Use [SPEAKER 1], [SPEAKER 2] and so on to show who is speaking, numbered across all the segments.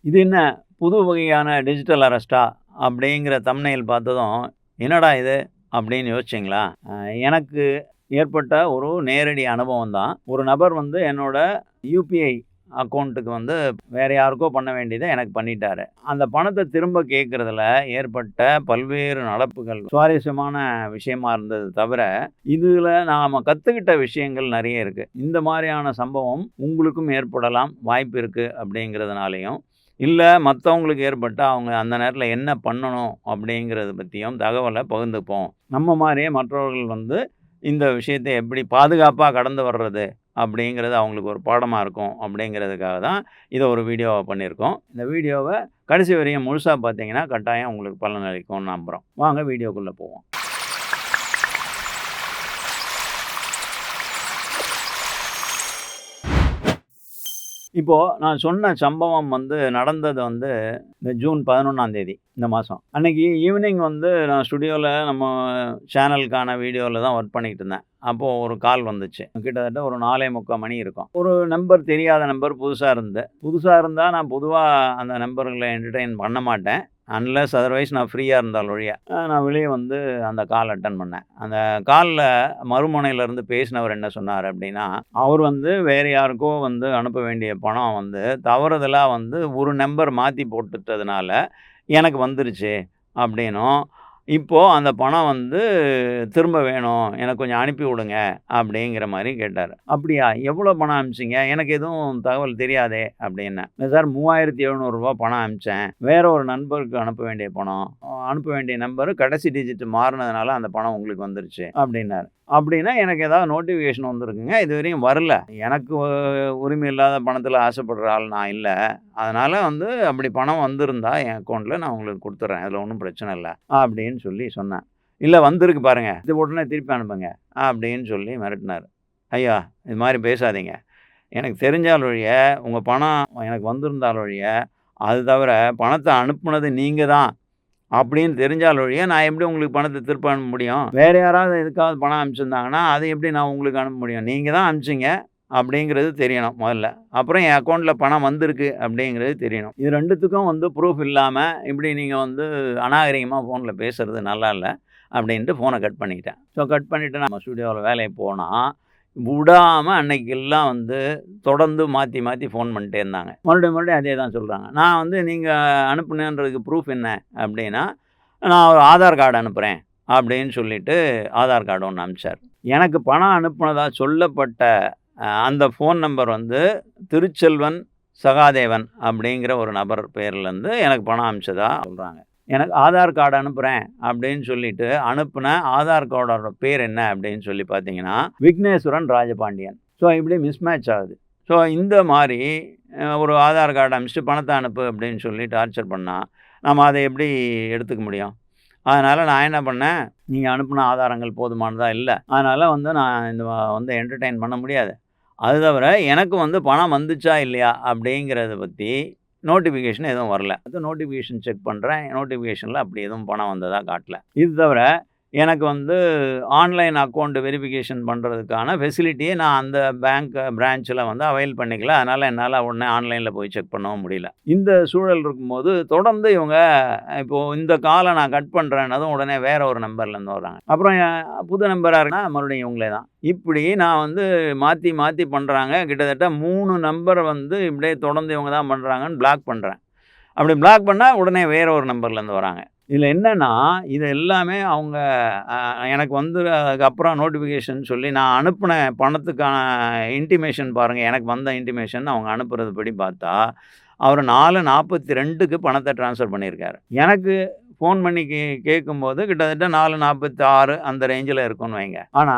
[SPEAKER 1] இது என்ன புது வகையான டிஜிட்டல் அரெஸ்ட்டா? அப்படிங்கிற தம்ப்நெயில் பார்த்ததும், என்னடா இது அப்படின்னு யோசிச்சீங்களா? எனக்கு ஏற்பட்ட ஒரு நேரடி அனுபவம் தான். ஒரு நபர் வந்து என்னோட யுபிஐ அக்கவுண்ட்டுக்கு வந்து வேற யாருக்கோ பண்ண வேண்டியத எனக்கு பண்ணிட்டாரு. அந்த பணத்த திரும்ப கேட்கறதுல ஏற்பட்ட பல்வேறு நடப்புகள் சுவாரஸ்யமான விஷயமா இருந்தது தவிர, இதுல நாம கத்துக்கிட்ட விஷயங்கள் நெறைய இருக்கு. இந்த மாரியான சம்பவம் உங்களுக்கும் ஏற்படலாம் வாய்ப்பு இருக்கு அப்படிங்கிறதுனாலயும், இல்ல மத்தவங்களுக்கு ஏற்பட்டா அவங்க அந்த நேரத்துல என்ன பண்ணணும் அப்படிங்கிறத பத்தியும் தகவல பகிர்ந்துப்போம். நம்ம மாரியே மற்றவர்கள் வந்து இந்த விஷயத்த எப்படி பாதுகாப்பா கடந்து வர்றது அப்படிங்கிறது அவங்களுக்கு ஒரு பாடமா இருக்கும் அப்படிங்கிறதுக்காக தான் இத ஒரு வீடியோவா பண்ணியிருக்கோம். இந்த வீடியோவ கடைசி வரையும் முழுசா பார்த்தீங்கன்னா, கட்டாயம் உங்களுக்கு பலனளிக்கும்னு நம்புறோம். வாங்க வீடியோக்குள்ள போவோம். இப்போ நான் சொன்ன சம்பவம் வந்து நடந்தது வந்து இந்த ஜூன் 11ஆம் தேதி இந்த மாசம். அன்னைக்கு ஈவினிங் வந்து நான் ஸ்டுடியோல நம்ம சேனலுக்கான வீடியோல தான் ஒர்க் பண்ணிட்டு இருந்தேன். அப்போ ஒரு கால் வந்துச்சு. கிட்டத்தட்ட ஒரு 4:45 மணி இருக்கும். ஒரு நம்பர் தெரியாத நம்பர் புதுசா இருந்தது. புதுசா இருந்தா நான் பொதுவா அந்த நம்பர்கள என்டர்டெயின் பண்ண மாட்டேன். அன்லெஸ் அதர்வைஸ் நான் ஃப்ரீயா இருந்தால் ஒழிய. நான் வெளிய வந்து அந்த கால் அட்டெண்ட் பண்ணேன். அந்த கால்ல மறுமுனையில இருந்து பேசினவர் என்ன சொன்னாரு அப்படின்னா, அவர் வந்து வேற யாருக்கோ வந்து அனுப்ப வேண்டிய பணம் வந்து தவறுதலா வந்து ஒரு நம்பர் மாத்தி போட்டுட்டதுனால எனக்கு வந்துருச்சு அப்படின்னும், இப்போ அந்த பணம் வந்து திரும்ப வேணும். எனக்கு கொஞ்சம் அனுப்பி விடுங்க அப்படிங்கிற மாரி கேட்டாரு. அப்படியா? எவ்வளோ பணம் அனுப்பிச்சீங்க? எனக்கு எதுவும் தகவல் தெரியாதே அப்படின்னேன். இல்ல சார் ரூ. 3700 பணம் அனுப்பிச்சேன். வேற ஒரு நண்பருக்கு அனுப்ப வேண்டிய பணம். அனுப்ப வேண்டிய நம்பர் கடைசி டிஜிட் மாறுனதுனால அந்த பணம் உங்களுக்கு வந்துருச்சு அப்படின்னாரு. அப்படின்னா எனக்கு ஏதாவது நோட்டிஃபிகேஷன் வந்திருக்குங்க. இதுவரையும் வரல. எனக்கு உரிமை இல்லாத பணத்தில ஆசைப்படுற ஆள் நான் இல்ல. அதனால வந்து அப்படி பணம் வந்திருந்தா என் அக்கவுண்ட்ல நான் உங்களுக்கு குடுத்துர்றேன். அதில ஒண்ணும் பிரச்சனை இல்ல. அப்படின்னு சொல்லி சொன்னேன். இல்ல வந்திருக்கு பாருங்க. இது உடனே திருப்பி அனுப்புங்க. அப்படின்னு சொல்லி மிரட்டினாரு. ஐயா! இது மாரி பேசாதீங்க. எனக்கு தெரிஞ்சால் ஒழிய, உங்க பணம் எனக்கு வந்திருந்தால் ஒழிய, அது தவிர பணத்த அனுப்புனது நீங்க தான் அப்படின்னு தெரிஞ்சால் ஒழிய, நான் எப்படி உங்களுக்கு பணத்த திருப்ப அனுப்ப முடியும்? வேற யாராவது எதுக்காவது பணம் அனுப்பிச்சிருந்தாங்கன்னா, அதை எப்படி நான் உங்களுக்கு அனுப்ப முடியும்? நீங்க தான் அனுப்பிச்சீங்க அப்படிங்கிறது தெரியணும் முதல்ல. அப்புறம் என் அக்கவுண்ட்ல பணம் வந்திருக்கு அப்படிங்கிறது தெரியணும். இது 2த்துக்கும் வந்து ப்ரூஃப் இல்லாம, இப்படி நீங்க வந்து அநாகரிகமா ஃபோன்ல பேசுறது நல்லா இல்ல. அப்படின்ட்டு ஃபோன கட் பண்ணிட்டேன். ஸோ கட் பண்ணிட்டு நம்ம ஸ்டுடியோல வேலைக்கு போனா, விடாம அன்னைக்கெல்லாம் வந்து தொடர்ந்து மாத்தி மாத்தி ஃபோன் பண்ணிட்டே இருந்தாங்க. மறுபடியும் அதே தான் சொல்றாங்க. நான் வந்து நீங்க அனுப்புனேன்றதுக்கு ப்ரூஃப் என்ன அப்படின்னா, நான் ஒரு ஆதார் கார்டு அனுப்புறேன் அப்படின்னு சொல்லிட்டு ஆதார் கார்டு ஒண்ணு அனுப்பிச்சாரு. எனக்கு பணம் அனுப்புனதா சொல்லப்பட்ட அந்த ஃபோன் நம்பர் வந்து திருச்செல்வன் சகாதேவன் அப்படிங்கிற ஒரு நபர் பேர்லேருந்து எனக்கு பணம் அனுப்பிச்சதா சொல்றாங்க. எனக்கு ஆதார் கார்டு அனுப்புறேன் அப்படின்னு சொல்லிட்டு அனுப்புன ஆதார் கார்டோட பேர் என்ன அப்படின்னு சொல்லி பார்த்தீங்கன்னா, விக்னேஸ்வரன் ராஜபாண்டியன். ஸோ இப்படி மிஸ்மேட்ச் ஆகுது. ஸோ இந்த மாரி ஒரு ஆதார் கார்டு அனுப்பிச்சுட்டு பணத்த அனுப்பு அப்படின்னு சொல்லி டார்ச்சர் பண்ணா, நம்ம அத எப்படி எடுத்துக்க முடியும்? அதனால நான் என்ன பண்ணேன், நீங்க அனுப்புன ஆதாரங்கள் போதுமானதா இல்ல. அதனால வந்து நான் இந்த வந்து என்டர்டெயின் பண்ண முடியாது. அது தவிர எனக்கு வந்து பணம் வந்துச்சா இல்லையா அப்படிங்கிறத பத்தி நோட்டிஃபிகேஷன் எதுவும் வரல. அது நோட்டிஃபிகேஷன் செக் பண்றேன். நோட்டிஃபிகேஷன்ல அப்படி எதுவும் பணம் வந்ததா காட்டல. இது தவிர எனக்கு வந்து ஆன்லைன் அக்கவுண்ட் வெரிஃபிகேஷன் பண்றதுக்கான ஃபெசிலிட்டிய நான் அந்த பேங்க் பிரான்ச்ல வந்து அவைல் பண்ணிக்கல. அதனால என்னால உடனே ஆன்லைன்ல போய் செக் பண்ணவும் முடியல. இந்த சூழல் இருக்கும்போது தொடர்ந்து இவங்க இப்போ இந்த கால நான் கட் பண்றேன்னதும் உடனே வேற ஒரு நம்பர்லேருந்து வர்றாங்க. அப்புறம் புது நம்பரா இருக்குன்னா மறுபடியும் இவங்களே தான். இப்படி நான் வந்து மாத்தி மாத்தி பண்றாங்க. கிட்டத்தட்ட 3 நம்பர் வந்து இப்படியே தொடர்ந்து இவங்க தான் பண்றாங்கன்னு பிளாக் பண்றேன். அப்படி பிளாக் பண்ணா உடனே வேற ஒரு நம்பர்லேருந்து வராங்க. இதில என்னன்னா, இது எல்லாமே அவங்க எனக்கு வந்து அதுக்கப்புறம் நோட்டிஃபிகேஷன் சொல்லி நான் அனுப்புன பணத்துக்கான இன்டிமேஷன் பாருங்க. எனக்கு வந்த இன்டிமேஷன் அவங்க அனுப்புறது படி பார்த்தா, அவரு 4:42க்கு பணத்த ட்ரான்ஸ்ஃபர் பண்ணியிருக்காரு. எனக்கு ஃபோன் பண்ணி கேட்கும்போது கிட்டத்தட்ட 4:46 அந்த ரேஞ்சில இருக்கும்னு வைங்க. ஆனா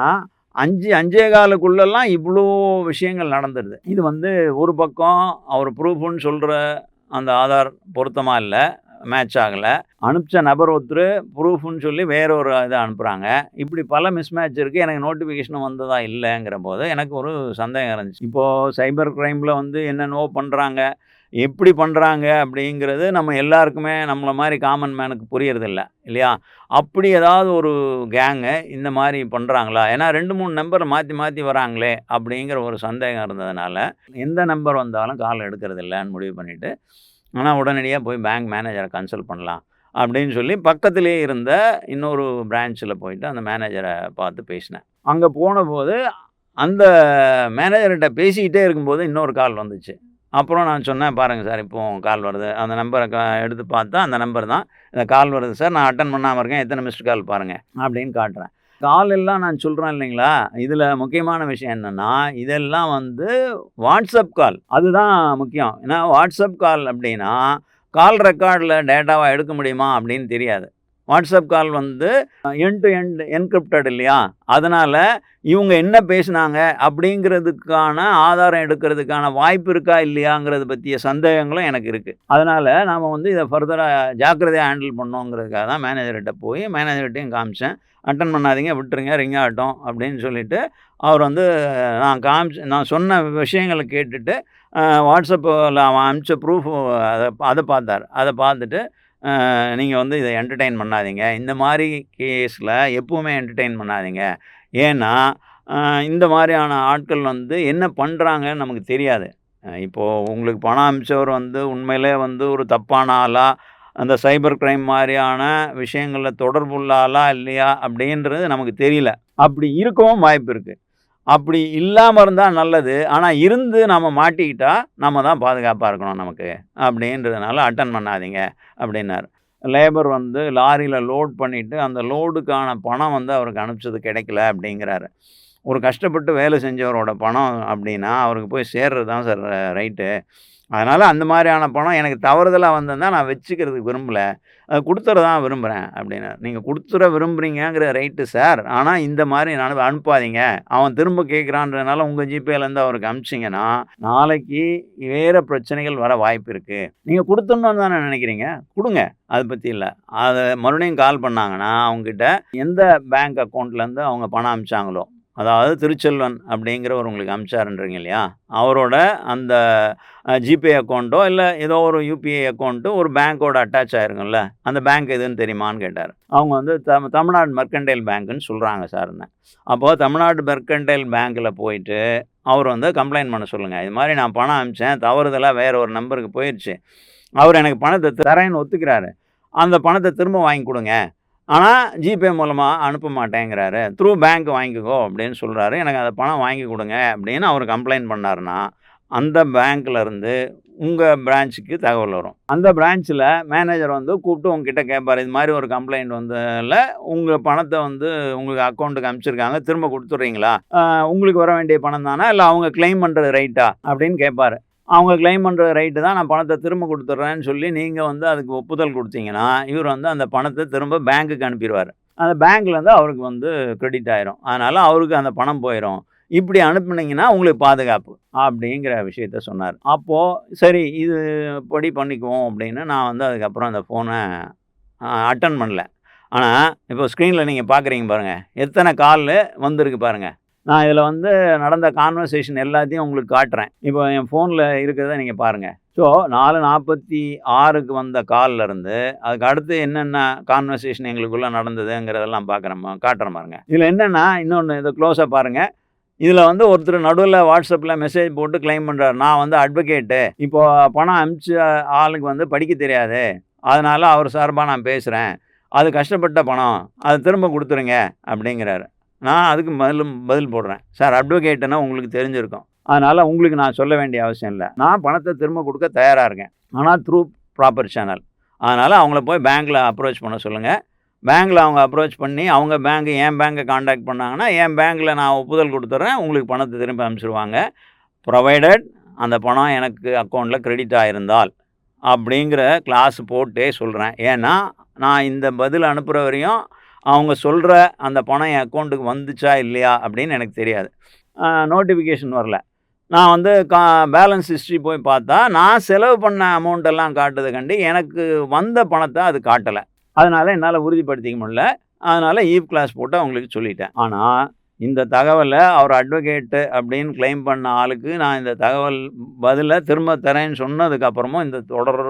[SPEAKER 1] 5, 5:15க்குள்ளலாம் இவ்ளோ விஷயங்கள் நடந்துருது. இது வந்து ஒரு பக்கம் அவர் ப்ரூஃப்ன்னு சொல்ற அந்த ஆதார் பொருத்தமா இல்ல. மேட்ச் ஆகல. அனுப்பிச்ச நபர் ஒருத்தரு ப்ரூஃப்ன்னு சொல்லி வேற ஒரு இத அனுப்புறாங்க. இப்படி பல மிஸ்மேட்ச் இருக்கு. எனக்கு நோட்டிஃபிகேஷனும் வந்ததா இல்லங்கிறபோது எனக்கு ஒரு சந்தேகம் இருந்துச்சு. இப்போ சைபர் கிரைம்ல வந்து என்னென்னவோ பண்றாங்க. எப்படி பண்றாங்க அப்படிங்கிறது நம்ம எல்லாருக்குமே நம்மள மாரி காமன் மேனுக்கு புரியறதில்ல. இல்லையா? அப்படி ஏதாவது ஒரு கேங்கு இந்த மாரி பண்றாங்களா? ஏன்னா 2, 3 நம்பர் மாத்தி மாத்தி வராங்களே அப்படிங்கிற ஒரு சந்தேகம் இருந்ததுனால, எந்த நம்பர் வந்தாலும் கால் எடுக்கிறதில்லன்னு முடிவு பண்ணிட்டு ஆனால் உடனடியாக போய் பேங்க் மேனேஜரை கன்சல்ட் பண்ணலாம் அப்படின்னு சொல்லி பக்கத்திலேயே இருந்த இன்னொரு பிரான்ச்சில் போயிட்டு அந்த மேனேஜரை பார்த்து பேசினேன். அங்கே போனபோது அந்த மேனேஜர்கிட்ட பேசிக்கிட்டே இருக்கும்போது இன்னொரு கால் வந்துச்சு. அப்புறம் நான் சொன்னேன், பாருங்கள் சார் இப்போ கால் வருது. அந்த நம்பரை எடுத்து பார்த்தா அந்த நம்பர் தான். இந்த கால் வருது சார், நான் அட்டன் பண்ணாமல் இருக்கேன், எத்தனை மிஸ்டு கால் பாருங்கள் அப்படின்னு காட்டுறேன். கால் எல்லாம் நான் சொல்கிறேன் இல்லைங்களா, இதில் முக்கியமான விஷயம் என்னென்னா, இதெல்லாம் வந்து வாட்ஸ்அப் கால். அதுதான் முக்கியம். ஏன்னா வாட்ஸ்அப் கால் அப்படின்னா கால் ரெக்கார்டில் டேட்டாவை எடுக்க முடியுமா அப்படின்னு தெரியாது. வாட்ஸ்அப் கால் வந்து எண்ட் டு எண்ட் என்கிரிப்டட் இல்லையா, அதனால் இவங்க என்ன பேசுனாங்க அப்படிங்கிறதுக்கான ஆதாரம் எடுக்கிறதுக்கான வாய்ப்பு இருக்கா இல்லையாங்கிறத பற்றிய சந்தேகங்களும் எனக்கு இருக்குது. அதனால் நாம் வந்து இதை ஃபர்தராக ஜாக்கிரதையாக ஹேண்டில் பண்ணோங்கிறதுக்காக தான் மேனேஜர்கிட்ட போய் மேனேஜர்கிட்டையும் காமிச்சேன். அட்டன் பண்ணாதீங்க, விட்டுருங்க, ரிங் ஆகட்டும் அப்படின்னு சொல்லிவிட்டு அவர் வந்து நான் சொன்ன விஷயங்களை கேட்டுட்டு வாட்ஸ்அப்பில் அவன் அனுப்பிச்ச ப்ரூஃப் அதை பார்த்தார். அதை பார்த்துட்டு நீங்கள் வந்து இதை என்டர்டெயின் பண்ணாதீங்க, இந்த மாதிரி கேஸில் எப்போவுமே என்டர்டெயின் பண்ணாதீங்க. ஏன்னா இந்த மாதிரியான ஆட்கள் வந்து என்ன பண்ணுறாங்கன்னு நமக்கு தெரியாது. இப்போது உங்களுக்கு பணம் அனுப்பிச்சவர் வந்து உண்மையிலே வந்து ஒரு தப்பான ஆளா, அந்த சைபர் கிரைம் மாதிரியான விஷயங்களில் தொடர்புள்ள ஆளா இல்லையா அப்படின்றது நமக்கு தெரியல. அப்படி இருக்கவும் வாய்ப்பு இருக்குது. அப்படி இல்லாமல் இருந்தால் நல்லது. ஆனால் இருந்து நம்ம மாட்டிக்கிட்டா நம்ம தான் பாதுகாப்பாக இருக்கணும் நமக்கு அப்படின்றதுனால அட்டன் பண்ணாதீங்க அப்படின்னார். லேபர் வந்து லாரியில் லோட் பண்ணிவிட்டு அந்த லோடுக்கான பணம் வந்து அவருக்கு அனுப்பிச்சது கிடைக்கல அப்படிங்கிறாரு. ஒரு கஷ்டப்பட்டு வேலை செஞ்சவரோட பணம் அப்படின்னா அவருக்கு போய் சேர்றது தான் சார் ரைட்டு. அதனால் அந்த மாதிரியான பணம் எனக்கு தவறுதலாக வந்ததுன்னா நான் வச்சுக்கிறதுக்கு விரும்பலை, அது கொடுத்துட தான் விரும்புகிறேன் அப்படின்னா. நீங்கள் கொடுத்துட விரும்புகிறீங்கிற ரைட்டு சார், ஆனால் இந்த மாதிரி அனுப்பாதீங்க. அவன் திரும்ப கேட்குறான்றதுனால உங்கள் ஜிபேலேருந்து அவருக்கு அனுப்பிச்சிங்கன்னா நாளைக்கு வேறு பிரச்சனைகள் வர வாய்ப்பு இருக்குது. நீங்கள் கொடுத்துடணுன்னு தானே நினைக்கிறீங்க, கொடுங்க, அதை பற்றி இல்லை. அதை மறுபடியும் கால் பண்ணாங்கன்னா அவங்ககிட்ட எந்த பேங்க் அக்கௌண்ட்லேருந்து அவங்க பணம் அனுப்பிச்சாங்களோ, அதாவது திருச்செல்வன் அப்படிங்கிறவர் உங்களுக்கு அனுப்பிச்சாருன்றீங்க இல்லையா, அவரோட அந்த ஜிபே அக்கௌண்ட்டோ இல்லை ஏதோ ஒரு யூபிஐ அக்கௌண்ட்டு ஒரு பேங்க்கோட அட்டாச் ஆயிருக்கும்ல, அந்த பேங்க் எதுன்னு தெரியுமான்னு கேட்டார். அவங்க வந்து தமிழ்நாடு மெர்கன்டைல் பேங்க்குன்னு சொல்கிறாங்க சார்ன்னு. அப்போது தமிழ்நாடு மெர்கன்டைல் பேங்க்கில் போயிட்டு அவர் வந்து கம்ப்ளைண்ட் பண்ண சொல்லுங்கள். இது மாதிரி நான் பணம் அனுப்பிச்சேன், தவறுதலாக வேறு ஒரு நம்பருக்கு போயிடுச்சு, அவர் எனக்கு பணத்தை தரேன்னு ஒத்துக்கிறாரு, அந்த பணத்தை திரும்ப வாங்கி கொடுங்க, ஆனால் ஜிபே மூலமாக அனுப்ப மாட்டேங்கிறாரு, த்ரூ பேங்க் வாங்கிக்கோ அப்படின்னு சொல்கிறாரு, எனக்கு அந்த பணம் வாங்கி கொடுங்க அப்படின்னு அவர் கம்ப்ளைண்ட் பண்ணாருன்னா அந்த பேங்க்லேருந்து உங்கள் பிரான்ச்சுக்கு தகவல் வரும். அந்த பிரான்ச்சில் மேனேஜர் வந்து கூப்பிட்டு உங்ககிட்ட கேட்பார், இது மாதிரி ஒரு கம்ப்ளைண்ட் வந்ததில் உங்கள் பணத்தை வந்து உங்களுக்கு அக்கௌண்ட்டுக்கு அனுப்பிச்சிருக்காங்க, திரும்ப கொடுத்துட்றீங்களா, உங்களுக்கு வர வேண்டிய பணம் தானே இல்லை அவங்க கிளைம் பண்ணுறது ரைட்டா அப்படின்னு கேட்பார். அவங்க கிளைம் பண்ணுற ரைட்டு தான், நான் பணத்தை திரும்ப கொடுத்துட்றேன்னு சொல்லி நீங்கள் வந்து அதுக்கு ஒப்புதல் கொடுத்தீங்கன்னா இவர் வந்து அந்த பணத்தை திரும்ப பேங்க்குக்கு அனுப்பிடுவார். அந்த பேங்க்லேருந்து அவருக்கு வந்து கிரெடிட் ஆயிரும், அதனால் அவருக்கு அந்த பணம் போயிடும். இப்படி அனுப்புனீங்கன்னா உங்களுக்கு பாதுகாப்பு அப்படிங்கிற விஷயத்த சொன்னார். அப்போது சரி இது படி பண்ணிக்குவோம் அப்படின்னு நான் வந்து அதுக்கப்புறம் அந்த ஃபோனை அட்டன் பண்ணல. ஆனால் இப்போ ஸ்க்ரீனில் நீங்கள் பார்க்குறீங்க பாருங்கள், எத்தனை கால் வந்திருக்கு பாருங்கள். நான் இதில் வந்து நடந்த கான்வர்சேஷன் எல்லாத்தையும் உங்களுக்கு காட்டுறேன். இப்போ என் ஃபோனில் இருக்கிறத நீங்கள் பாருங்கள். ஸோ 4:46க்கு வந்த கால்லேருந்து அதுக்கு அடுத்து என்னென்ன கான்வர்சேஷன் எங்களுக்குள்ளே நடந்ததுங்கிறதெல்லாம் காட்டுறேன் பாருங்கள். இதில் என்னென்னா இன்னொன்று இதை க்ளோஸாக பாருங்கள். இதில் வந்து ஒருத்தர் நடுவில் வாட்ஸ்அப்பில் மெசேஜ் போட்டு கிளைம் பண்ணுறாரு, நான் வந்து அட்வொகேட்டு, இப்போது பணம் அனுப்பிச்ச ஆளுக்கு வந்து படிக்க தெரியாது, அதனால் அவர் சார்பாக நான் பேசுகிறேன், அது கஷ்டப்பட்ட பணம், அதை திரும்ப கொடுத்துருங்க அப்படிங்கிறாரு. நான் அதுக்கு பதில் போடுறேன், சார் அட்வொகேட்டுன்னா உங்களுக்கு தெரிஞ்சிருக்கும், அதனால் உங்களுக்கு நான் சொல்ல வேண்டிய அவசியம் இல்லை, நான் பணத்தை திரும்ப கொடுக்க தயாராக இருக்கேன், ஆனால் த்ரூ ப்ராப்பர் சேனல். அதனால் அவங்கள போய் பேங்க்கில் அப்ரோச் பண்ண சொல்லுங்கள். பேங்க்கில் அவங்க அப்ரோச் பண்ணி அவங்க பேங்க்கு என் பேங்க்கை காண்டாக்ட் பண்ணாங்கன்னா என் பேங்க்கில் நான் ஒப்புதல் கொடுத்துட்றேன், உங்களுக்கு பணத்தை திரும்ப அனுப்பிச்சிடுவாங்க, ப்ரொவைடட் அந்த பணம் எனக்கு அக்கௌண்ட்டில் கிரெடிட் ஆகிருந்தால் அப்படிங்கிற கிளாஸ் போட்டே சொல்கிறேன். ஏன்னா நான் இந்த பதில் அனுப்புகிற வரையும் அவங்க சொல்கிற அந்த பணம் என் அக்கௌண்ட்டுக்கு வந்துச்சா இல்லையா அப்படின்னு எனக்கு தெரியாது. நோட்டிஃபிகேஷன் வரல. நான் வந்து பேலன்ஸ் ஹிஸ்ட்ரி போய் பார்த்தா நான் செலவு பண்ண அமௌண்ட்டெல்லாம் காட்டுதை கண்டு எனக்கு வந்த பணத்தை அது காட்டலை. அதனால் என்னால் உறுதிப்படுத்திக்க முடியல. அதனால் ஈவ் கிளாஸ் போட்டு அவங்களுக்கு சொல்லிட்டேன். ஆனால் இந்த தகவலை அவர் அட்வொகேட்டு அப்படின்னு கிளைம் பண்ண ஆளுக்கு நான் இந்த தகவல் பதிலை திரும்ப தரேன்னு சொன்னதுக்கப்புறமும் இந்த தொடர்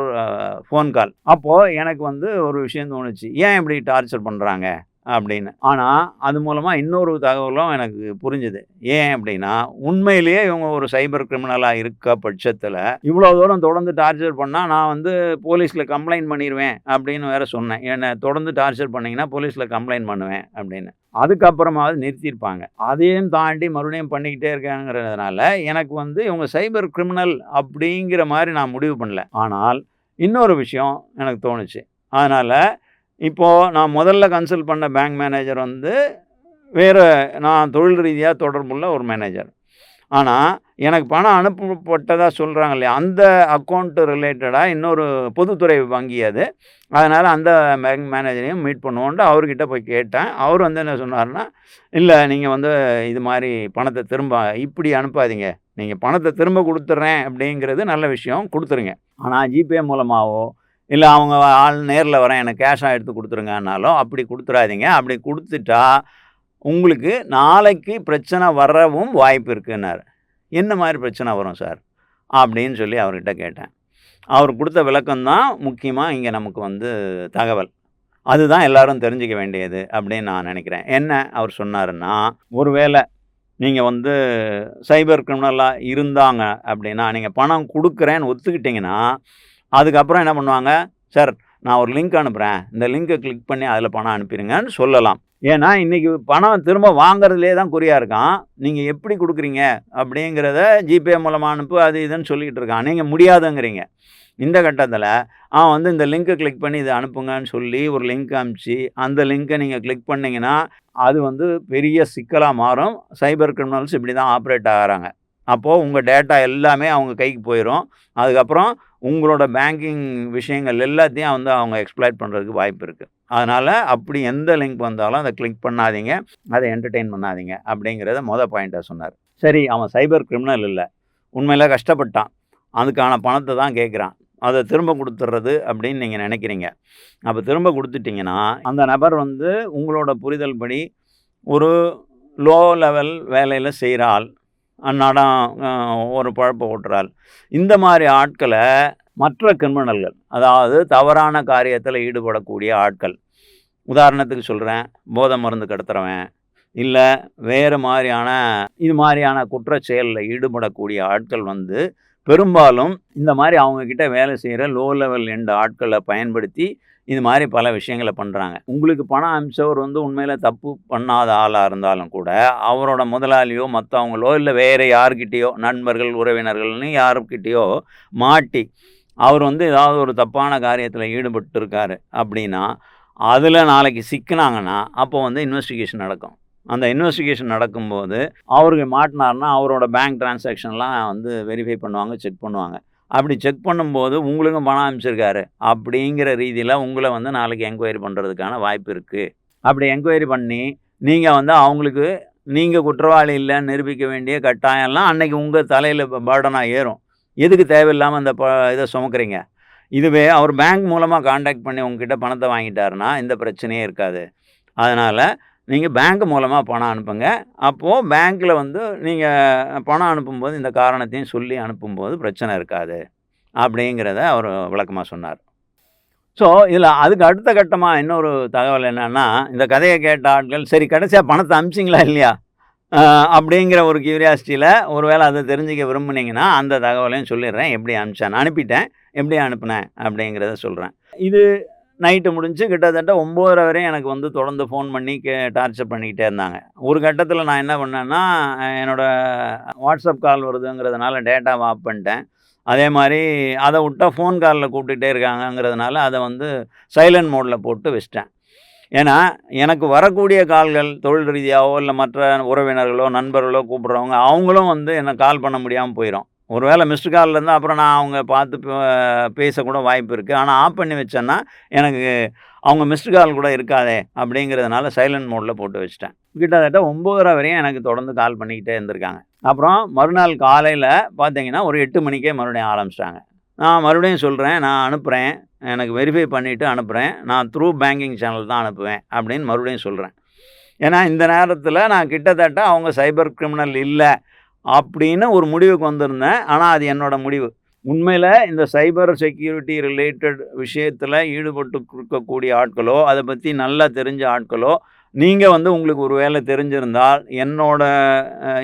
[SPEAKER 1] ஃபோன் கால். அப்போது எனக்கு வந்து ஒரு விஷயம் தோணுச்சு, ஏன் இப்படி டார்ச்சர் பண்ணுறாங்க அப்படின்னு. ஆனால் அது மூலமாக இன்னொரு தகவலும் எனக்கு புரிஞ்சுது. ஏன் அப்படின்னா, உண்மையிலேயே இவங்க ஒரு சைபர் கிரிமினலாக இருக்க பட்சத்தில் இவ்வளோ தூரம் தொடர்ந்து டார்ச்சர் பண்ணால் நான் வந்து போலீஸில் கம்ப்ளைண்ட் பண்ணிடுவேன் அப்படின்னு வேற சொன்னேன். என்னை தொடர்ந்து டார்ச்சர் பண்ணிங்கன்னா போலீஸில் கம்ப்ளைண்ட் பண்ணுவேன் அப்படின்னு. அதுக்கப்புறமாவது நிறுத்தியிருப்பாங்க. அதையும் தாண்டி மறுபடியும் பண்ணிக்கிட்டே இருக்காங்கிறதுனால எனக்கு வந்து இவங்க சைபர் கிரிமினல் அப்படிங்கிற மாதிரி நான் முடிவு பண்ணல. ஆனால் இன்னொரு விஷயம் எனக்கு தோணுச்சு. அதனால் இப்போது நான் முதல்ல கன்சல்ட் பண்ண பேங்க் மேனேஜர் வந்து வேறு, நான் தொழில் ரீதியாக தொடர்புள்ள ஒரு மேனேஜர். ஆனால் எனக்கு பணம் அனுப்பப்பட்டதாக சொல்கிறாங்க இல்லையா, அந்த அக்கௌண்ட்டு ரிலேட்டடாக இன்னொரு பொதுத்துறை வங்கி அது. அதனால் அந்த பேங்க் மேனேஜரையும் மீட் பண்ணுவோன்ட்டு அவர்கிட்ட போய் கேட்டேன். அவர் வந்து என்ன சொன்னார்னா, இல்லை நீங்கள் வந்து இது மாதிரி பணத்தை திரும்ப இப்படி அனுப்பாதீங்க, நீங்கள் பணத்தை திரும்ப கொடுத்துட்றேன் அப்படிங்கிறது நல்ல விஷயம், கொடுத்துருங்க. ஆனால் ஜிபே மூலமாகவோ இல்லை அவங்க ஆள் நேரில் வரேன் எனக்கு கேஷாக எடுத்து கொடுத்துருங்கன்னாலும் அப்படி கொடுத்துறாதீங்க. அப்படி கொடுத்துட்டா உங்களுக்கு நாளைக்கு பிரச்சனை வரவும் வாய்ப்பு இருக்குன்னாரு. என்ன மாதிரி பிரச்சனை வரும் சார் அப்படின்னு சொல்லி அவர்கிட்ட கேட்டேன். அவர் கொடுத்த விளக்கம்தான் முக்கியமாக இங்கே நமக்கு வந்து தகவல். அதுதான் எல்லாரும் தெரிஞ்சுக்க வேண்டியது அப்படின்னு நான் நினைக்கிறேன். என்ன அவர் சொன்னாருன்னா, ஒருவேளை நீங்கள் வந்து சைபர் கிரிமினலாக இருந்தாங்க அப்படின்னா, நீங்கள் பணம் கொடுக்குறேன்னு ஒத்துக்கிட்டிங்கன்னா, அதுக்கப்புறம் என்ன பண்ணுவாங்க, சார் நான் ஒரு லிங்க் அனுப்புகிறேன், இந்த லிங்கை கிளிக் பண்ணி அதில் பணம் அனுப்பிடுங்கன்னு சொல்லலாம். ஏன்னா இன்றைக்கி பணம் திரும்ப வாங்குறதுலே தான் குறியாக இருக்கான். நீங்கள் எப்படி கொடுக்குறீங்க அப்படிங்கிறத ஜிபே மூலமாக அனுப்பு அது இதுன்னு சொல்லிக்கிட்டு இருக்கான். நீங்கள் முடியாதுங்கிறீங்க. இந்த கட்டத்தில் அவன் வந்து இந்த லிங்க்கை கிளிக் பண்ணி இதை அனுப்புங்கன்னு சொல்லி ஒரு லிங்க் அனுப்பிச்சு அந்த லிங்க்கை நீங்கள் கிளிக் பண்ணிங்கன்னா அது வந்து பெரிய சிக்கலாக மாறும். சைபர் கிரிமினல்ஸ் இப்படி தான் ஆப்ரேட் ஆகிறாங்க. அப்போது உங்கள் டேட்டா எல்லாமே அவங்க கைக்கு போயிடும். அதுக்கப்புறம் உங்களோட பேங்கிங் விஷயங்கள் எல்லாத்தையும் வந்து அவங்க எக்ஸ்ப்ளாய்ட் பண்ணுறதுக்கு வாய்ப்பு இருக்குது. அதனால் அப்படி எந்த லிங்க் வந்தாலும் அதை கிளிக் பண்ணாதீங்க, அதை என்டர்டெயின் பண்ணாதீங்க அப்படிங்கிறத பாயிண்ட்டாக சொன்னார். சரி, அவன் சைபர் கிரிமினல் இல்லை, உண்மையில் கஷ்டப்பட்டான், அதுக்கான பணத்தை தான் கேட்குறான், அதை திரும்ப கொடுத்துட்றது அப்படின்னு நீங்கள் நினைக்கிறீங்க. அப்போ திரும்ப கொடுத்துட்டிங்கன்னா அந்த நபர் வந்து உங்களோட புரிதல் படி ஒரு லோ லெவல் வேலையில் செய்கிற ஆள், அன்னாடம் ஒரு பழப்ப ஓட்டுறாள். இந்த மாதிரி ஆட்களை மற்ற கிரிமினல்கள், அதாவது தவறான காரியத்தில் ஈடுபடக்கூடிய ஆட்கள், உதாரணத்துக்கு சொல்கிறேன், போதை மருந்து கடத்துறவன் இல்லை வேறு மாதிரியான இது மாதிரியான குற்றச் செயலில் ஈடுபடக்கூடிய ஆட்கள் வந்து பெரும்பாலும் இந்த மாதிரி அவங்கக்கிட்ட வேலை செய்கிற லோ லெவல் எண்ட் ஆட்களை பயன்படுத்தி இது மாதிரி பல விஷயங்களை பண்ணுறாங்க. உங்களுக்கு பணம் அனுப்பிச்சவர் வந்து உண்மையில் தப்பு பண்ணாத ஆளாக இருந்தாலும் கூட அவரோட முதலாளியோ மற்றவங்களோ இல்லை வேறு யார்கிட்டேயோ நண்பர்கள் உறவினர்கள்னு யாருக்கிட்டேயோ மாட்டி அவர் வந்து ஏதாவது ஒரு தப்பான காரியத்தில் ஈடுபட்டிருக்காரு அப்படின்னா அதில் நாளைக்கு சிக்கினாங்கன்னா அப்போ வந்து இன்வெஸ்டிகேஷன் நடக்கும். அந்த இன்வெஸ்டிகேஷன் நடக்கும்போது அவருக்கு மாட்டினார்னா அவரோட பேங்க் டிரான்சாக்ஷன்லாம் வந்து வெரிஃபை பண்ணுவாங்க, செக் பண்ணுவாங்க. அப்படி செக் பண்ணும்போது உங்களுக்கும் பணம் அனுப்பிச்சிருக்காரு அப்படிங்கிற ரீதியில் உங்களை வந்து நாளைக்கு என்கொயரி பண்ணுறதுக்கான வாய்ப்பு இருக்குது. அப்படி என்கொயரி பண்ணி நீங்கள் வந்து அவங்களுக்கு நீங்கள் குற்றவாளி இல்லைன்னு நிரூபிக்க வேண்டிய கட்டாயம்லாம் அன்றைக்கி உங்கள் தலையில் பர்டனாக ஏறும். எதுக்கு தேவையில்லாமல் அந்த இதை சுமக்கிறீங்க? இதுவே அவர் பேங்க் மூலமாக காண்டாக்ட் பண்ணி உங்ககிட்ட பணத்தை வாங்கிட்டாருன்னா இந்த பிரச்சனையே இருக்காது. அதனால் நீங்கள் பேங்க் மூலமாக பணம் அனுப்புங்க. அப்போது பேங்க்கில் வந்து நீங்கள் பணம் அனுப்பும்போது இந்த காரணத்தையும் சொல்லி அனுப்பும்போது பிரச்சனை இருக்காது அப்படிங்கிறத அவர் விளக்கமாக சொன்னார். ஸோ இதில் அதுக்கு அடுத்த கட்டமாக இன்னொரு தகவல் என்னென்னா, இந்த கதையை கேட்ட ஆட்கள் சரி கடைசியாக பணத்தை அனுப்பிச்சிங்களா இல்லையா அப்படிங்கிற ஒரு கியூரியாசிட்டியில் ஒருவேளை அதை தெரிஞ்சுக்க விரும்புனீங்கன்னா அந்த தகவலையும் சொல்லிடுறேன். எப்படி அனுப்பிச்சேன், அனுப்பிட்டேன், எப்படி அனுப்புனேன் அப்படிங்கிறத சொல்கிறேன். இது நைட்டு முடிஞ்சு கிட்டத்தட்ட 9:30 வரையும் எனக்கு வந்து தொடர்ந்து ஃபோன் பண்ணி டார்ச்சர் பண்ணிக்கிட்டே இருந்தாங்க. ஒரு கட்டத்தில் நான் என்ன பண்ணேன்னா, என்னோடய வாட்ஸ்அப் கால் வருதுங்கிறதுனால டேட்டாவை ஆஃப் பண்ணிட்டேன். அதே மாதிரி அதை விட்டால் ஃபோன் காலில் கூப்பிட்டுட்டே இருக்காங்கங்கிறதுனால அதை வந்து சைலண்ட் மோடில் போட்டு வச்சிட்டேன். ஏன்னா எனக்கு வரக்கூடிய கால்கள் தொழில் ரீதியாகவோ இல்லை மற்ற உறவினர்களோ நண்பர்களோ கூப்பிட்றவங்க அவங்களும் வந்து என்னை கால் பண்ண முடியாமல் போயிடும். ஒரு வேளை மிஸ்டு காலில் இருந்தால் அப்புறம் நான் அவங்க பார்த்து பேசக்கூட வாய்ப்பு இருக்குது. ஆனால் ஆஃப் பண்ணி வச்சேன்னா எனக்கு அவங்க மிஸ்டு கால் கூட இருக்காதே அப்படிங்கிறதுனால சைலண்ட் மோடில் போட்டு வச்சிட்டேன். கிட்டத்தட்ட 9:30 வரையும் எனக்கு தொடர்ந்து கால் பண்ணிக்கிட்டே இருந்திருக்காங்க. அப்புறம் மறுநாள் காலையில் பார்த்தீங்கன்னா ஒரு 8 மணிக்கே மறுபடியும் ஆரம்பிச்சிட்டாங்க. நான் மறுபடியும் சொல்கிறேன், நான் அனுப்புகிறேன், எனக்கு வெரிஃபை பண்ணிவிட்டு அனுப்புகிறேன், நான் த்ரூ பேங்கிங் சேனல் தான் அனுப்புவேன் அப்படின்னு மறுபடியும் சொல்கிறேன். ஏன்னா இந்த நேரத்தில் நான் கிட்டத்தட்ட அவங்க சைபர் கிரிமினல் இல்லை அப்படின்னு ஒரு முடிவுக்கு வந்திருந்தேன். ஆனால் அது என்னோடய முடிவு. உண்மையில் இந்த சைபர் செக்யூரிட்டி ரிலேட்டட் விஷயத்தில் ஈடுபட்டு இருக்கக்கூடிய ஆட்களோ அதை பற்றி நல்லா தெரிஞ்ச ஆட்களோ நீங்க வந்து உங்களுக்கு ஒரு வேளை தெரிஞ்சிருந்தால், என்னோட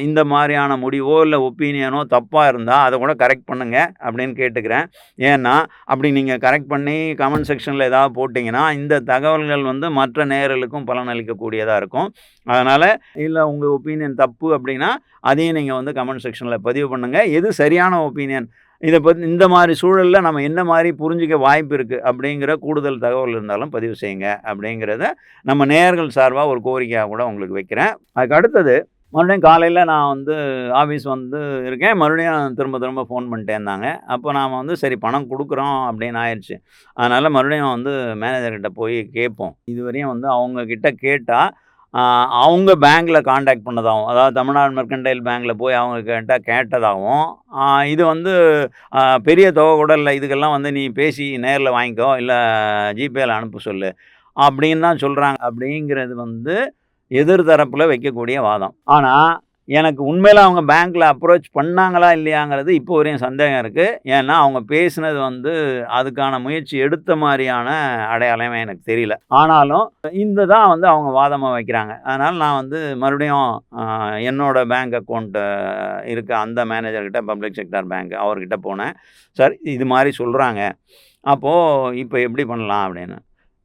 [SPEAKER 1] இந்த மாரியான முடிவோ, இல்ல ஒப்பீனியனோ தப்பா இருந்தா, அத கூட கரெக்ட் பண்ணுங்க அப்படின்னு கேட்டுக்கிறேன். ஏன்னா, அப்படி நீங்க கரெக்ட் பண்ணி கமெண்ட் செக்ஷன்ல ஏதாவது போட்டீங்கன்னா, இந்த தகவல்கள் வந்து மற்ற நேயர்களுக்கும் பலனளிக்கக்கூடியதா இருக்கும். அதனால, இல்ல உங்க ஒப்பீனியன் தப்பு அப்படின்னா, அதையும் நீங்க வந்து கமெண்ட் செக்ஷன்ல பதிவு பண்ணுங்க. எது சரியான ஒப்பீனியன்? இத பத்தி இந்த மாரி சூழல்ல நம்ம என்ன மாரி புரிஞ்சுக்க வாய்ப்பு இருக்கு? அப்படிங்கிற கூடுதல் தகவல் இருந்தாலும் பதிவு செய்யுங்க. அப்படிங்கிறத நம்ம நேயர்கள் சார்பா ஒரு கோரிக்கையா கூட உங்களுக்கு வைக்கிறேன். அதுக்கு அடுத்தது, மறுபடியும் காலையில நான் வந்து ஆஃபீஸ் வந்து இருக்கேன். மறுபடியும் திரும்ப திரும்ப ஃபோன் பண்ணிட்டே இருந்தாங்க. அப்போ நாம வந்து சரி பணம் குடுக்குறோம் அப்படின்னு ஆயிருச்சு. அதனால மறுபடியும் வந்து மேனேஜர்கிட்ட போய் கேட்போம். இதுவரையும் வந்து அவங்க கிட்ட கேட்டா, அ அவங்க பேங்க்ல கான்டாக்ட் பண்ணதாவும், அதாவது தமிழ்நாடு மெர்கன்டைல் பேங்க்ல போய் அவங்க கிட்ட கேட்டதாவும், அ இது வந்து பெரிய தொகை கூட இல்ல. இதுக்கெல்லாம் வந்து நீ பேசி நேர்ல வாங்கிக்கோ, இல்ல ஜிபேல அனுப்ப சொல்லு. அப்படின்னு தான் சொல்றாங்க. அப்படிங்கிறது வந்து எதிர் தரப்புல வைக்கக்கூடிய வாதம். ஆனா, எனக்கு உண்மையில அவங்க பேங்க்ல அப்ரோச் பண்ணாங்களா இல்லையாங்கிறது இப்போ வரையும் சந்தேகம் இருக்கு. ஏன்னா, அவங்க பேசினது வந்து அதுக்கான முயற்சி எடுத்த மாரியான அடையாளமே எனக்கு தெரியல. ஆனாலும் இந்த தான் வந்து அவங்க வாதமா வைக்கிறாங்க. அதனால நான் வந்து மறுபடியும் என்னோட பேங்க் அக்கவுண்ட் இருக்க அந்த மேனேஜர்கிட்ட பப்ளிக் செக்டார் பேங்க் அவர்கிட்ட போனேன். சார் இது மாரி சொல்றாங்க. அப்போ இப்ப எப்படி பண்ணலாம் அப்படின்னு.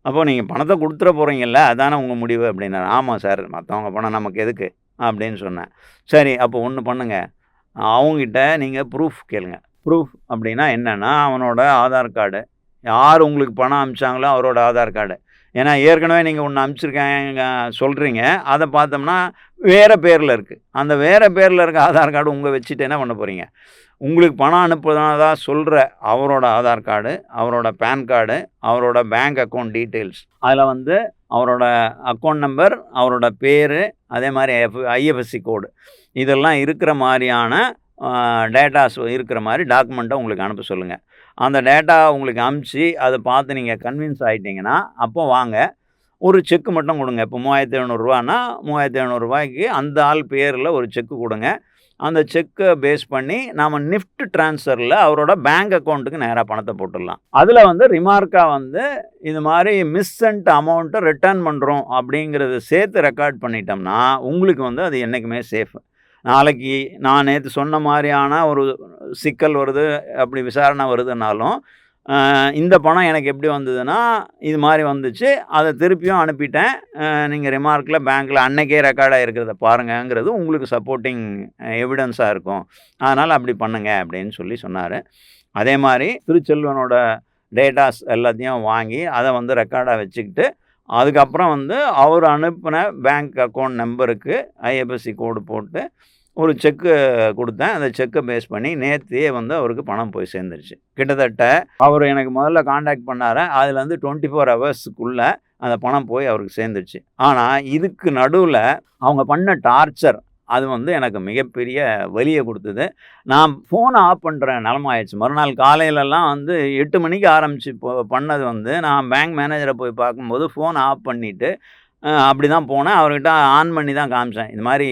[SPEAKER 1] அப்போ நீங்க பணத்த குடுத்துற போறீங்கல்ல, அதானே உங்க முடிவு அப்டின்னாரு. ஆமா சார். மத்தவங்க பணம் நமக்கு எதுக்கு? அப்படின்னு சொன்னேன். சரி அப்போ ஒண்ணு பண்ணுங்க. அவங்ககிட்ட நீங்க ப்ரூஃப் கேளுங்க. ப்ரூஃப் அப்டின்னா என்னன்னா, அவனோட ஆதார் கார்டு. யார் உங்களுக்கு பணம் அனுப்பிச்சாங்களோ அவரோட ஆதார் கார்டு. ஏன்னா ஏற்கனவே நீங்க ஒண்ணு அனுப்பிச்சிருக்கேங்க சொல்றீங்க. அத பார்த்தோம்னா வேற பேர்ல இருக்கு. அந்த வேற பேர்ல இருக்க ஆதார் கார்டு உங்க வச்சுட்டு என்ன பண்ண போறீங்க? உங்களுக்கு பணம் அனுப்புனதா சொல்ற அவரோட ஆதார் கார்டு, அவரோட பான் கார்டு, அவரோட பேங்க் அக்கவுண்ட் டீட்டெயில்ஸ். அதில வந்து அவரோட அக்கவுண்ட் நம்பர், அவரோட பேரு, அதே மாரி ஐஎஃப்எஸ்சி கோடு. இதெல்லாம் இருக்கிற மாரியான டேட்டாஸ் இருக்கிற மாரி டாக்குமெண்ட்ட உங்களுக்கு அனுப்ப சொல்லுங்க. அந்த டேட்டா உங்களுக்கு அனுப்பிச்சு, அத பார்த்து நீங்க கன்வின்ஸ் ஆயிட்டீங்கன்னா, அப்போ வாங்க. ஒரு செக் மட்டும் குடுங்க. இப்போ ரூ. 3700னா, ரூ. 3700க்கு அந்த ஆள் பேர்ல ஒரு செக் குடுங்க. அந்த செக்க பேஸ் பண்ணி நாம நிஃப்ட் ட்ரான்ஸ்ஃபர்ல அவரோட பேங்க் அக்கவுண்ட்டுக்கு நேரா பணத்த போட்டுடலாம். அதுல வந்து ரிமார்க்கா வந்து இது மாரி மிஸ் சென்ட் அமௌண்ட்ட ரிட்டர்ன் பண்றோம் அப்படிங்கிறத சேர்த்து ரெக்கார்ட் பண்ணிட்டோம்னா, உங்களுக்கு வந்து அது என்னைக்குமே சேஃப். நாளைக்கு நான் நேத்து சொன்ன மாரியான ஒரு சிக்கல் வருது, அப்படி விசாரணை வருதுன்னாலும், இந்த பணம் எனக்கு எப்படி வந்ததுன்னா, இது மாரி வந்துச்சு. அத திருப்பியும் அனுப்பிட்டேன். நீங்க ரிமார்க்ல பேங்க்ல அன்னைக்கே ரெக்கார்ட் ஆயிருக்கிறத பாருங்கங்கிறது உங்களுக்கு சப்போர்ட்டிங் எவிடன்ஸா இருக்கும். அதனால அப்படி பண்ணுங்க அப்படின்னு சொல்லி சொன்னாரு. அதே மாரி திருச்செல்வனோட டேட்டாஸ் எல்லாத்தையும் வாங்கி, அத வந்து ரெக்கார்டா வச்சுக்கிட்டு, அதுக்கப்புறம் வந்து அவரு அனுப்புன பேங்க் அக்கவுண்ட் நம்பருக்கு ஐஎஃப்எஸ்சி கோடு போட்டு ஒரு செக்கு குடுத்தேன். அந்த செக்க பேஸ் பண்ணி நேத்தியே வந்து அவருக்கு பணம் போய் சேர்ந்துருச்சு. கிட்டத்தட்ட அவரு எனக்கு முதல்ல கான்டாக்ட் பண்ணாரு. அதுலேருந்து 24 ஹவர்ஸ்க்குள்ள அந்த பணம் போய் அவருக்கு சேர்ந்துருச்சு. ஆனா, இதுக்கு நடுவுல அவங்க பண்ண டார்ச்சர், அது வந்து எனக்கு மிகப்பெரிய வலிய குடுத்தது. நான் ஃபோன ஆஃப் பண்ற நெலம ஆயிருச்சு. மறுநாள் காலையிலலாம் வந்து 8 மணிக்கு ஆரம்பிச்சு பண்ணது வந்து, நான் பேங்க் மேனேஜர போய் பார்க்கும்போது ஃபோன ஆஃப் பண்ணிட்டு அப்படிதான் போனேன். அவர்கிட்ட ஆன் பண்ணி தான் காமிச்சேன். இது மாரி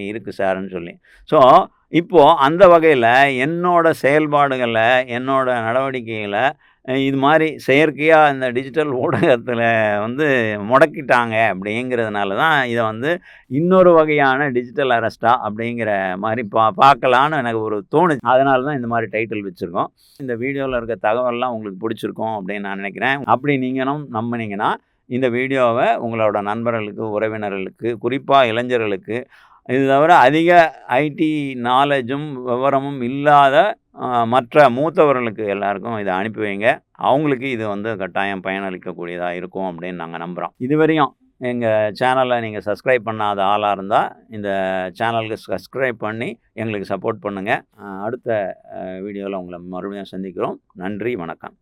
[SPEAKER 1] இருக்கு சார்ன்னு சொல்லி. ஸோ, இப்போ அந்த வகையில என்னோட செயல்பாடுகள, என்னோட நடவடிக்கைகள இது மாரி செயற்கையா இந்த டிஜிட்டல் ஊடகத்தில வந்து முடக்கிட்டாங்க அப்படிங்கிறதுனால தான் இத வந்து இன்னொரு வகையான டிஜிட்டல் அரெஸ்ட்டா அப்படிங்கிற மாரி பார்க்கலான்னு எனக்கு ஒரு தோணுச்சு. அதனால தான் இந்த மாரி டைட்டில் வச்சிருக்கோம். இந்த வீடியோல இருக்க தகவல்லாம் உங்களுக்கு பிடிச்சிருக்கும் அப்படின்னு நான் நினைக்கிறேன். அப்படி நீங்களும் நம்புனீங்கன்னா இந்த வீடியோவ உங்களோட நண்பர்களுக்கு, உறவினர்களுக்கு, குறிப்பா இளைஞர்களுக்கு, இது தவிர அதிக ஐடி நாலேஜும், விவரமும் இல்லாத மற்ற மூத்தவர்களுக்கு எல்லாருக்கும் இத அனுப்பி வைங்க. அவங்களுக்கு இது வந்து கட்டாயம் பயனளிக்கக்கூடியதா இருக்கும் அப்படின்னு நாங்க நம்புறோம். இதுவரையும் எங்க சேனல நீங்க சப்ஸ்கிரைப் பண்ணாத ஆளா இருந்தா, இந்த சேனலுக்கு சப்ஸ்கிரைப் பண்ணி எங்களுக்கு சப்போர்ட் பண்ணுங்க. அடுத்த வீடியோல உங்கள மறுபடியும் சந்திக்கிறோம். நன்றி, வணக்கம்.